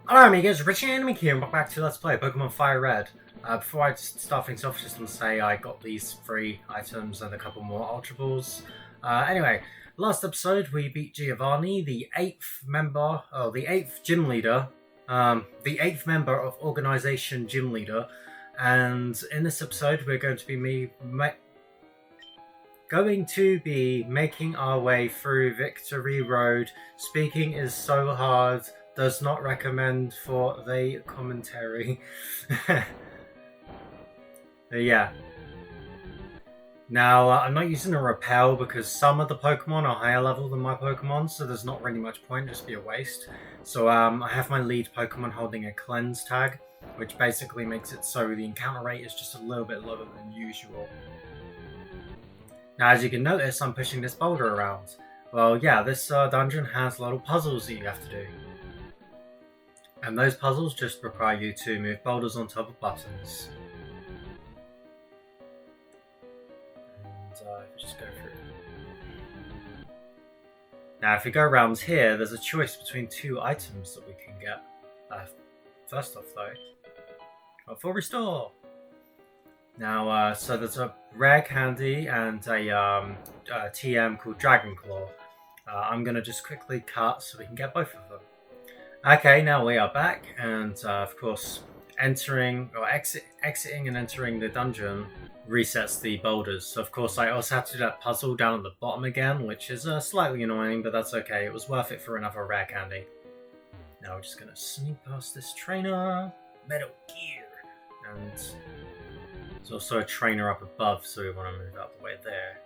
Hello amigos, RadiShineAmigo here and welcome back to Let's Play Pokémon Fire Red. Before I start things off, just want to say I got these 3 items and a couple more Ultra Balls. Anyway, last episode we beat Giovanni, the 8th member, the 8th gym leader, the 8th member of Organization Gym Leader, and in this episode we're going to be making our way through Victory Road. Speaking is so hard. Does not recommend for the commentary. Yeah. Now, I'm not using a repel because some of the Pokemon are higher level than my Pokemon, so there's not really much point, just be a waste. So I have my lead Pokemon holding a cleanse tag, which basically makes it so the encounter rate is just a little bit lower than usual. Now, as you can notice, I'm pushing this boulder around. Well, yeah, this dungeon has little puzzles that you have to do. And those puzzles just require you to move boulders on top of buttons. And just go through. Now, if we go around here, there's a choice between 2 items that we can get. First off, though, full restore. Now, so there's a rare candy and a TM called Dragon Claw. I'm gonna just quickly cut so we can get both of them. Okay, now we are back, and of course, exiting and entering the dungeon resets the boulders. So of course, I also have to do that puzzle down at the bottom again, which is slightly annoying, but that's okay. It was worth it for another rare candy. Now we're just gonna sneak past this trainer, Metal Gear, and there's also a trainer up above, so we want to move out the way there.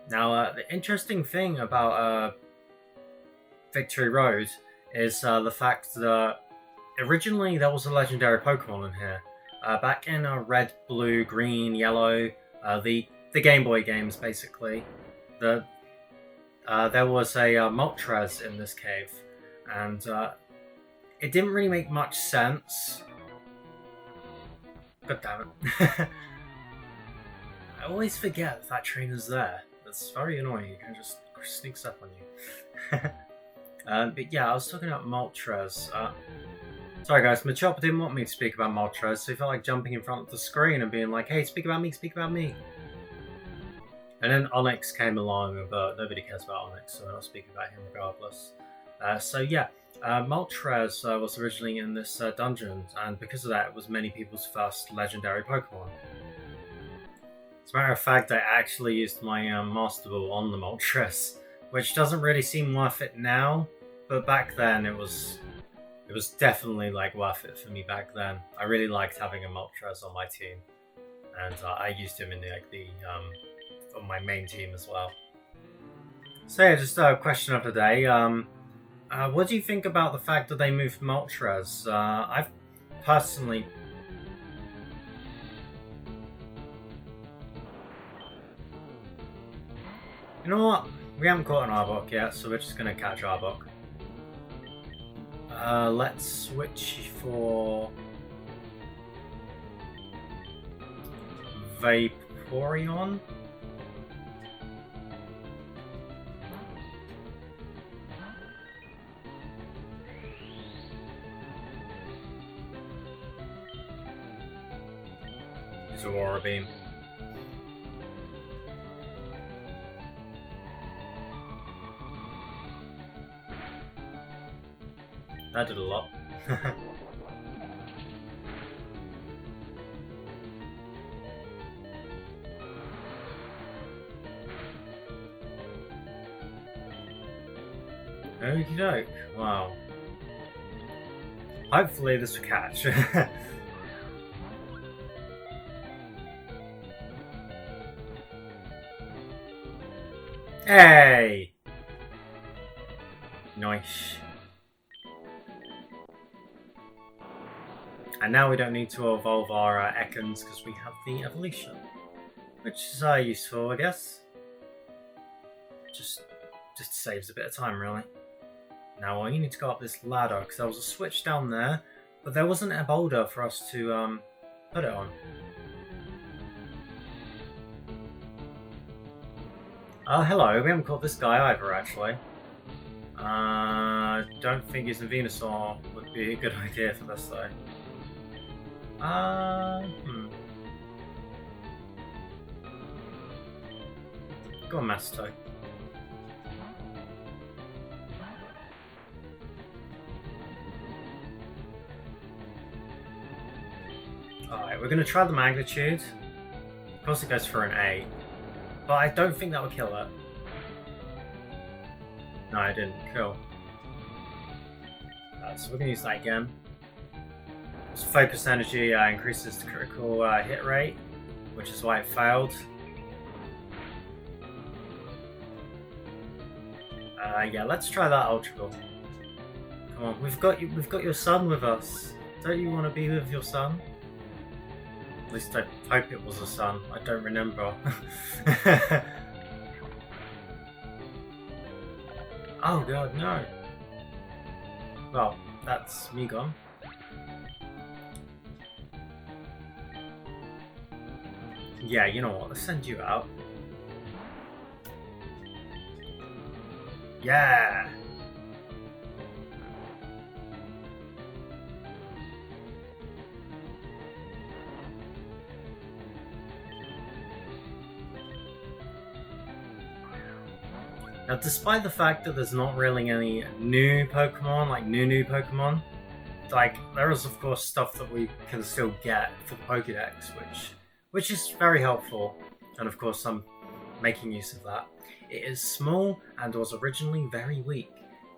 Now, the interesting thing about Victory Road is the fact that originally there was a legendary Pokemon in here. Back in red, blue, green, yellow, the Game Boy games basically, there was a Moltres in this cave, and it didn't really make much sense. God damn it. I always forget that trainer's there. That's very annoying, it just sneaks up on you. But yeah, I was talking about Moltres. Sorry guys, Machop didn't want me to speak about Moltres, so he felt like jumping in front of the screen and being like, hey, speak about me, speak about me. And then Onyx came along, but nobody cares about Onyx, so we're not speaking about him regardless. So yeah, Moltres was originally in this dungeon, and because of that, it was many people's first legendary Pokemon. As a matter of fact, I actually used my Master Ball on the Moltres, which doesn't really seem worth it now, but back then it was definitely like worth it for me back then. I really liked having a Moltres on my team, and I used him in on my main team as well. So yeah, just a question of the day. What do you think about the fact that they moved Moltres? I've personally... You know what? We haven't caught an Arbok yet, so we're just going to catch Arbok. Let's switch for... Vaporeon? It's Aurora Beam. That did a lot. Okie doke. Wow. Hopefully this will catch. Hey! Nice. And now we don't need to evolve our Ekans because we have the evolution. Which is useful, I guess. Just saves a bit of time, really. Now you need to go up this ladder because there was a switch down there, but there wasn't a boulder for us to put it on. Hello, we haven't caught this guy either, actually. Don't think using Venusaur would be a good idea for this though. Go on, Masto. Alright, we're gonna try the magnitude. Of course it goes for an 8. But I don't think that would kill it. No, I didn't. Cool. So we're gonna use that again. So focus energy increases the critical hit rate, which is why it failed. Yeah, let's try that Ultra Ball. Come on, we've got your son with us. Don't you want to be with your son? At least I hope it was a son. I don't remember. Oh god, no. Well, that's me gone. Yeah, you know what? Let's send you out. Yeah! Now, despite the fact that there's not really any new Pokemon, like new Pokemon, like, there is of course stuff that we can still get for the Pokédex, which is very helpful, and of course I'm making use of that. It is small and was originally very weak.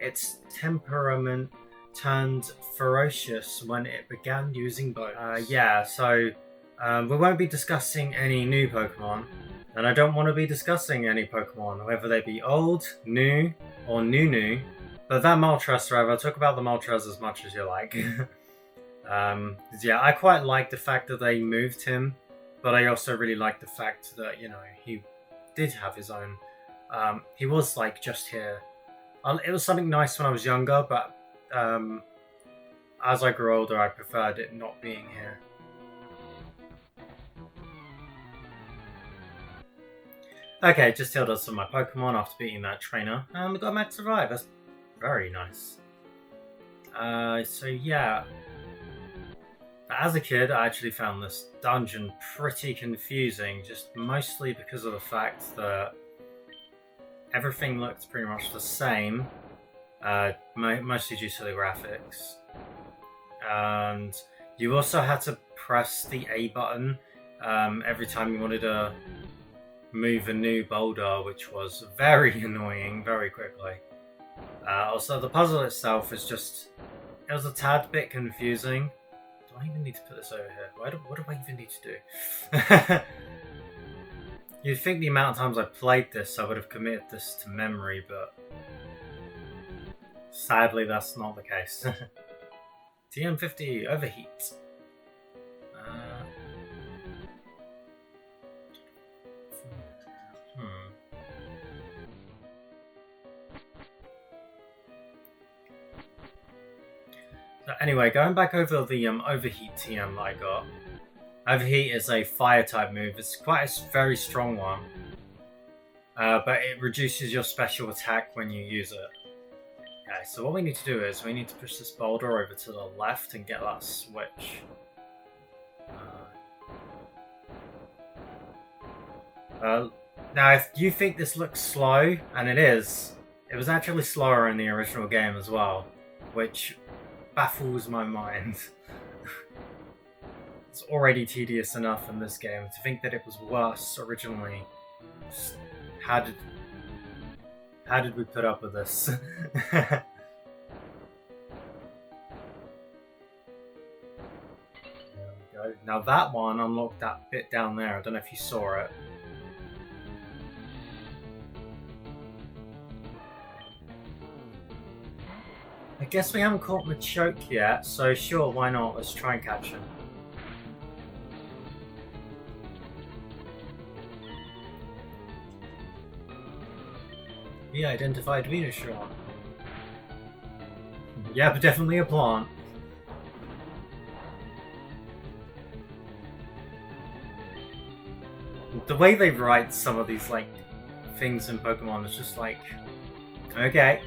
Its temperament turned ferocious when it began using both. Yeah, so we won't be discussing any new Pokemon, and I don't want to be discussing any Pokemon, whether they be old, new, or new. But that Moltres, I'll talk about the Moltres as much as you like. Yeah, I quite like the fact that they moved him, but I also really like the fact that, you know, he did have his own. He was like just here. It was something nice when I was younger, but as I grew older, I preferred it not being here. Okay, just healed us some of my Pokemon after beating that trainer, and we got a Max Survive. That's very nice. So yeah. As a kid, I actually found this dungeon pretty confusing, just mostly because of the fact that everything looked pretty much the same, mostly due to the graphics. And you also had to press the A button every time you wanted to move a new boulder, which was very annoying very quickly. Also, the puzzle itself is just, it was a tad bit confusing. Do I even need to put this over here? What do I even need to do? You'd think the amount of times I played this, I would have committed this to memory, but sadly that's not the case. TM50, Overheat. So anyway, going back over the Overheat TM that I got. Overheat is a fire type move. It's quite a very strong one. But it reduces your special attack when you use it. Okay, so what we need to do is we need to push this boulder over to the left and get that switch. Now, if you think this looks slow, and it is, it was actually slower in the original game as well, which baffles my mind. It's already tedious enough in this game. To think that it was worse originally. How did we put up with this? There we go. Now that one unlocked that bit down there. I don't know if you saw it. I guess we haven't caught Machoke yet, so sure, why not? Let's try and catch him. He identified Venusaur. Yeah, but definitely a plant. The way they write some of these like things in Pokemon is just like, okay.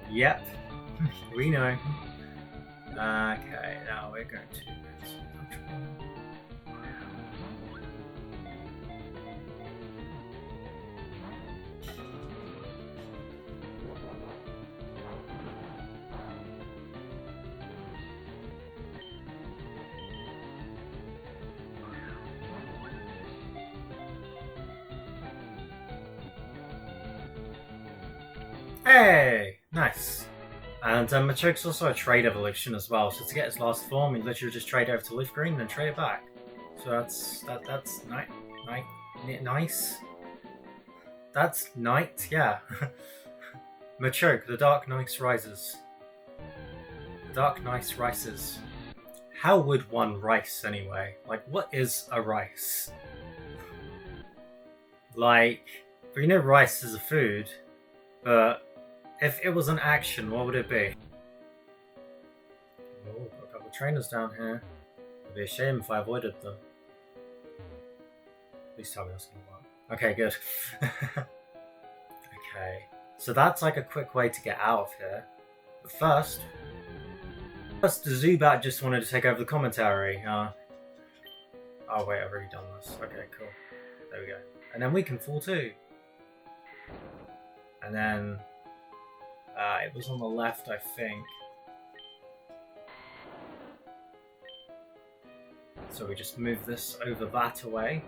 Yep, we know. Okay, now we're going to... Hey! Nice! And Machoke's also a trade evolution as well, so to get its last form, you literally just trade over to Leaf Green and then trade it back. So that's nice. That's night, yeah. Machoke, the Dark Nice rises. The Dark Nice rises. How would one rice anyway? Like, what is a rice? Like, we know rice is a food, but if it was an action, what would it be? Oh, got a couple of trainers down here. It'd be a shame if I avoided them. Please tell me that's gonna work. Okay, good. Okay, so that's like a quick way to get out of here. But first, the Zubat just wanted to take over the commentary. Oh wait, I've already done this. Okay, cool. There we go. And then we can fall too. And then it was on the left, I think. So we just move this over that away.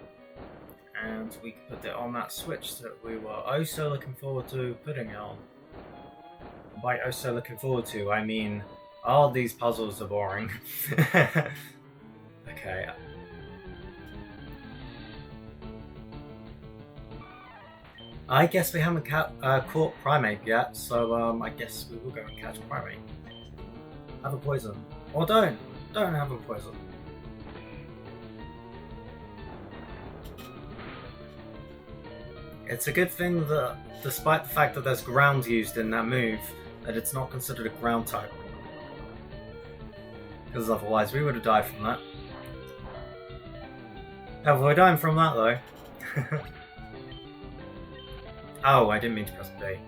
And we can put it on that switch that we were oh so looking forward to putting it on. By oh so looking forward to, I mean, all these puzzles are boring. Okay. I guess we haven't caught Primate yet, so I guess we will go and catch Primate. Have a poison. Or don't! Don't have a poison. It's a good thing that, despite the fact that there's ground used in that move, that it's not considered a ground type. Because otherwise we would have died from that. Oh, we're dying from that though. Oh, I didn't mean to press B.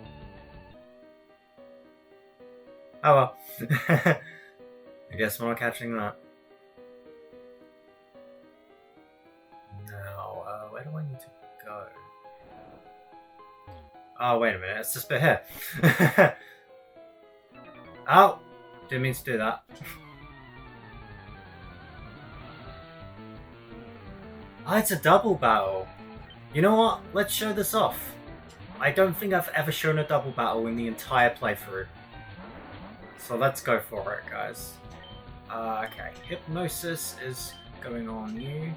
Oh well. I guess we're not catching that. Now, where do I need to go? Oh, wait a minute, it's this bit here. Oh! Didn't mean to do that. Oh, it's a double battle. You know what? Let's show this off. I don't think I've ever shown a double battle in the entire playthrough. So let's go for it, guys. Okay, Hypnosis is going on you.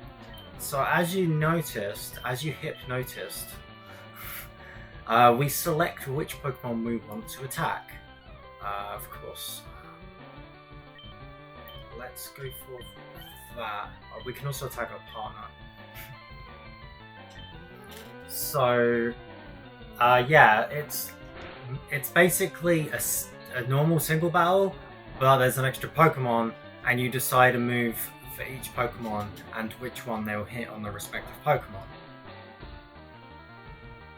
So as you hypnotized, we select which Pokemon we want to attack. Of course. Let's go for that. We can also attack our partner. So, yeah, it's basically a normal single battle, but there's an extra Pokemon, and you decide a move for each Pokemon and which one they will hit on the respective Pokemon.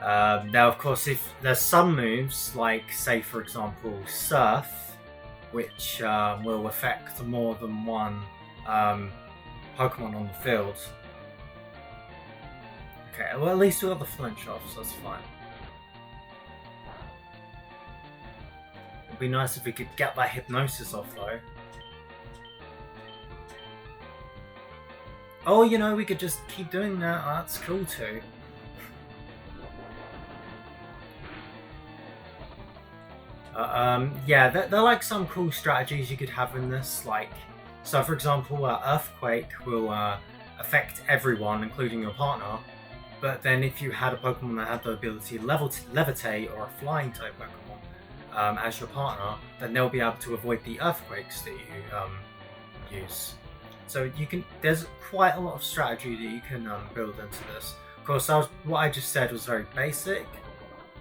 Now, of course, if there's some moves, like, say, for example, Surf, which will affect more than one Pokemon on the field. Okay, well, at least we got the flinch off, so that's fine. It'd be nice if we could get that Hypnosis off, though. Oh, you know, we could just keep doing that. Oh, that's cool, too. Yeah, there are like some cool strategies you could have in this, like, so for example, Earthquake will affect everyone, including your partner, but then if you had a Pokemon that had the ability to levitate or a flying type Pokemon as your partner, then they'll be able to avoid the Earthquakes that you use. So there's quite a lot of strategy that you can build into this. Of course, what I just said was very basic,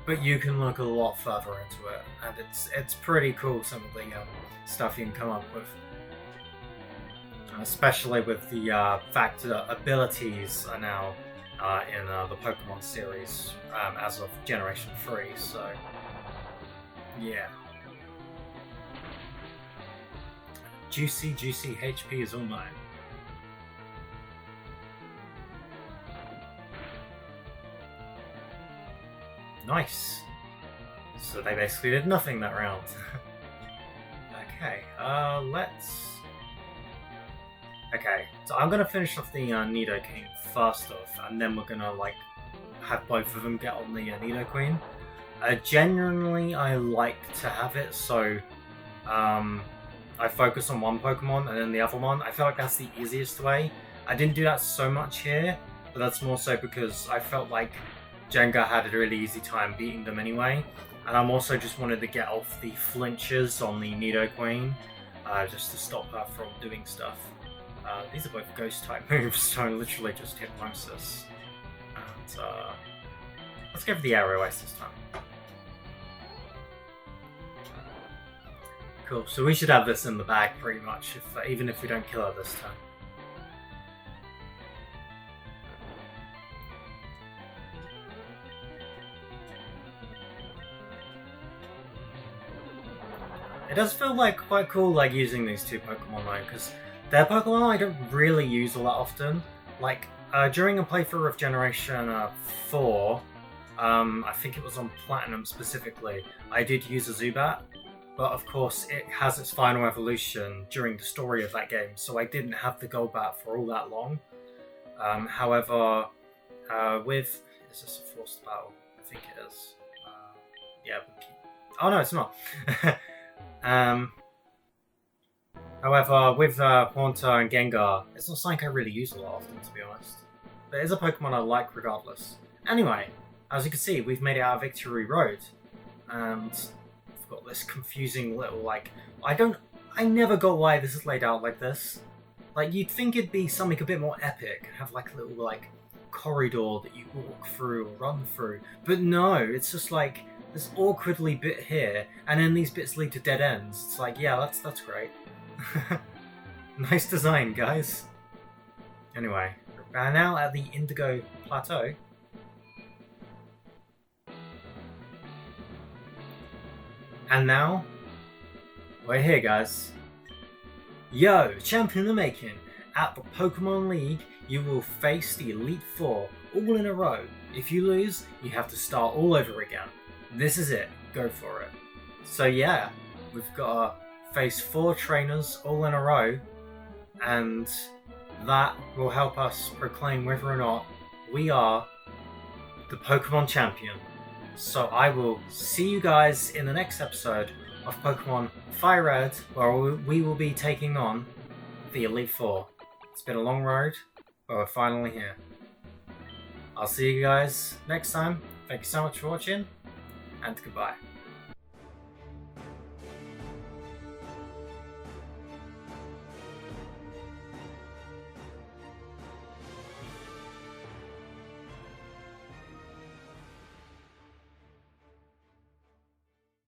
but you can look a lot further into it, and it's pretty cool, some of the stuff you can come up with. Especially with the fact that abilities are now in the Pokemon series as of Generation 3, so yeah. juicy HP is all mine. Nice. So they basically did nothing that round. Okay, Okay, so I'm gonna finish off the Nidoking first off, and then we're gonna like have both of them get on the Nidoqueen. Genuinely, I like to have it so I focus on one Pokemon and then the other one. I feel like that's the easiest way. I didn't do that so much here, but that's more so because I felt like Jenga had a really easy time beating them anyway. And I'm also just wanted to get off the flinches on the Nidoqueen, just to stop her from doing stuff. These are both ghost type moves, so literally just hypnosis. And let's go for the aerial ice this time. Cool, so we should have this in the bag pretty much, even if we don't kill her this time. It does feel like quite cool like using these two Pokemon though, because they're Pokemon I don't really use a lot often. Like during a playthrough of Generation 4, I think it was on Platinum specifically, I did use a Zubat. But of course, it has its final evolution during the story of that game, so I didn't have the Golbat for all that long. However, with... Is this a forced battle? I think it is. Yeah. Oh no, it's not. However, with Haunter and Gengar, it's not something I really use a lot often, to be honest. But it is a Pokemon I like regardless. Anyway, as you can see, we've made it out of Victory Road. And... got this confusing little like I never got why this is laid out like this. Like you'd think it'd be something a bit more epic, have like a little like corridor that you walk through or run through, but no, it's just like this awkwardly bit here and then these bits lead to dead ends. It's like, yeah, that's great. Nice design, guys. Anyway, we're now at the Indigo Plateau. And now, we're here, guys. Yo, champion in the making. At the Pokemon League, you will face the Elite Four all in a row. If you lose, you have to start all over again. This is it. Go for it. So yeah, we've got to face 4 trainers all in a row, and that will help us proclaim whether or not we are the Pokemon champion. So I will see you guys in the next episode of Pokémon Fire Red, where we will be taking on the Elite Four. It's been a long road, but we're finally here. I'll see you guys next time. Thank you so much for watching, and goodbye.